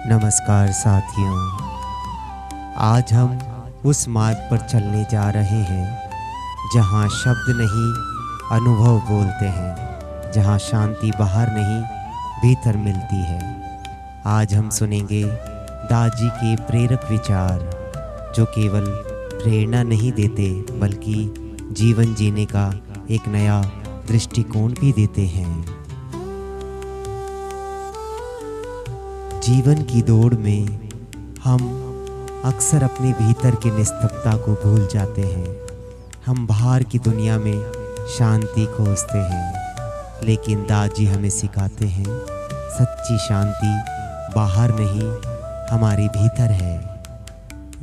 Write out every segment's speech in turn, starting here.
नमस्कार साथियों, आज हम उस मार्ग पर चलने जा रहे हैं जहाँ शब्द नहीं अनुभव बोलते हैं, जहाँ शांति बाहर नहीं भीतर मिलती है। आज हम सुनेंगे दाजी के प्रेरक विचार जो केवल प्रेरणा नहीं देते बल्कि जीवन जीने का एक नया दृष्टिकोण भी देते हैं। जीवन की दौड़ में हम अक्सर अपने भीतर की निस्तब्धता को भूल जाते हैं। हम बाहर की दुनिया में शांति खोजते हैं, लेकिन दादी हमें सिखाते हैं सच्ची शांति बाहर नहीं हमारे भीतर है।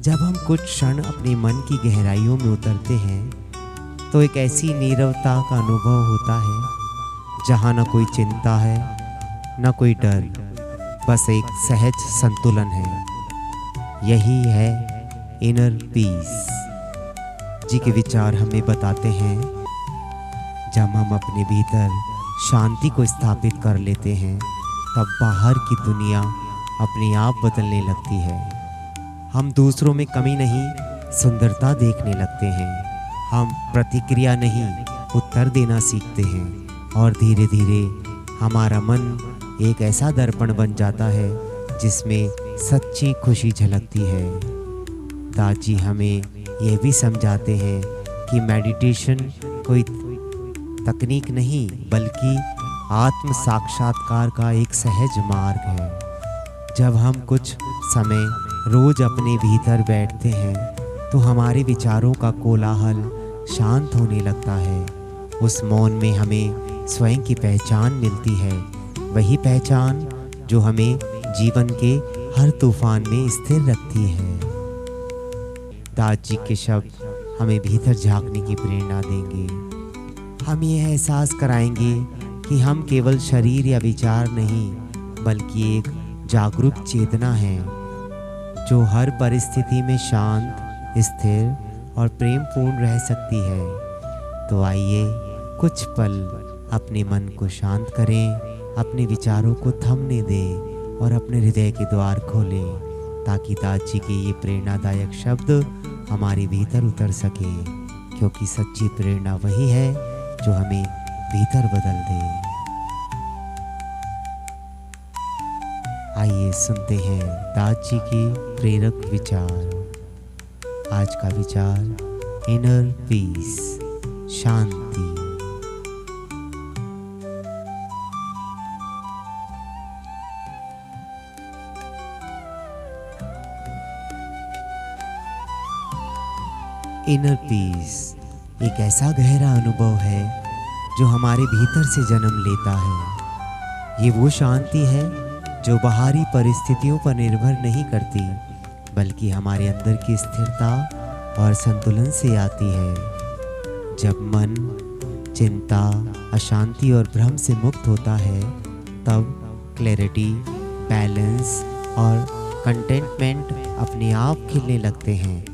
जब हम कुछ क्षण अपने मन की गहराइयों में उतरते हैं तो एक ऐसी नीरवता का अनुभव होता है जहाँ न कोई चिंता है न कोई डर, बस एक सहज संतुलन है। यही है इनर पीस। जी के विचार हमें बताते हैं जब हम अपने भीतर शांति को स्थापित कर लेते हैं तब बाहर की दुनिया अपने आप बदलने लगती है। हम दूसरों में कमी नहीं सुंदरता देखने लगते हैं। हम प्रतिक्रिया नहीं उत्तर देना सीखते हैं और धीरे धीरे हमारा मन एक ऐसा दर्पण बन जाता है जिसमें सच्ची खुशी झलकती है। दादी हमें यह भी समझाते हैं कि मेडिटेशन कोई तकनीक नहीं बल्कि आत्म साक्षात्कार का एक सहज मार्ग है। जब हम कुछ समय रोज अपने भीतर बैठते हैं तो हमारे विचारों का कोलाहल शांत होने लगता है। उस मौन में हमें स्वयं की पहचान मिलती है, वही पहचान जो हमें जीवन के हर तूफान में स्थिर रखती है। दादी के शब्द हमें भीतर झांकने की प्रेरणा देंगे। हम यह एहसास कराएंगे कि हम केवल शरीर या विचार नहीं बल्कि एक जागरूक चेतना है जो हर परिस्थिति में शांत, स्थिर और प्रेमपूर्ण रह सकती है। तो आइए कुछ पल अपने मन को शांत करें, अपने विचारों को थमने दें और अपने हृदय के द्वार खोलें ताकि दादी के ये प्रेरणादायक शब्द हमारे भीतर उतर सकें, क्योंकि सच्ची प्रेरणा वही है जो हमें भीतर बदल दे। आइए सुनते हैं दादी के प्रेरक विचार। आज का विचार इनर पीस, शांति। इनर पीस एक ऐसा गहरा अनुभव है जो हमारे भीतर से जन्म लेता है। ये वो शांति है जो बाहरी परिस्थितियों पर निर्भर नहीं करती बल्कि हमारे अंदर की स्थिरता और संतुलन से आती है। जब मन चिंता, अशांति और भ्रम से मुक्त होता है तब क्लैरिटी, बैलेंस और कंटेंटमेंट अपने आप खिलने लगते हैं।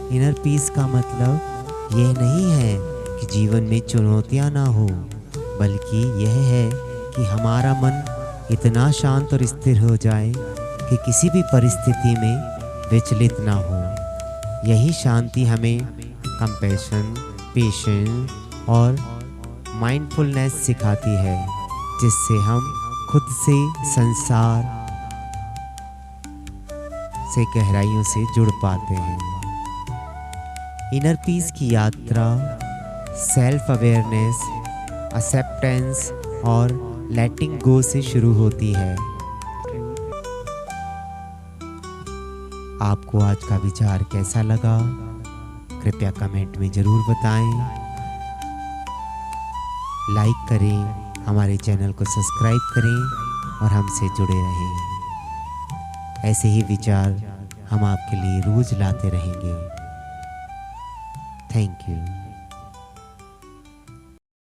इनर पीस का मतलब यह नहीं है कि जीवन में चुनौतियां ना हो, बल्कि यह है कि हमारा मन इतना शांत और स्थिर हो जाए कि किसी भी परिस्थिति में विचलित ना हो। यही शांति हमें कंपैशन, पेशेंस और माइंडफुलनेस सिखाती है, जिससे हम खुद से, संसार से गहराइयों से जुड़ पाते हैं। इनर पीस की यात्रा सेल्फ अवेयरनेस, एक्सेप्टेंस और लेटिंग गो से शुरू होती है। आपको आज का विचार कैसा लगा? कृपया कमेंट में जरूर बताएं। लाइक करें, हमारे चैनल को सब्सक्राइब करें और हमसे जुड़े रहें। ऐसे ही विचार हम आपके लिए रोज लाते रहेंगे। Thank you.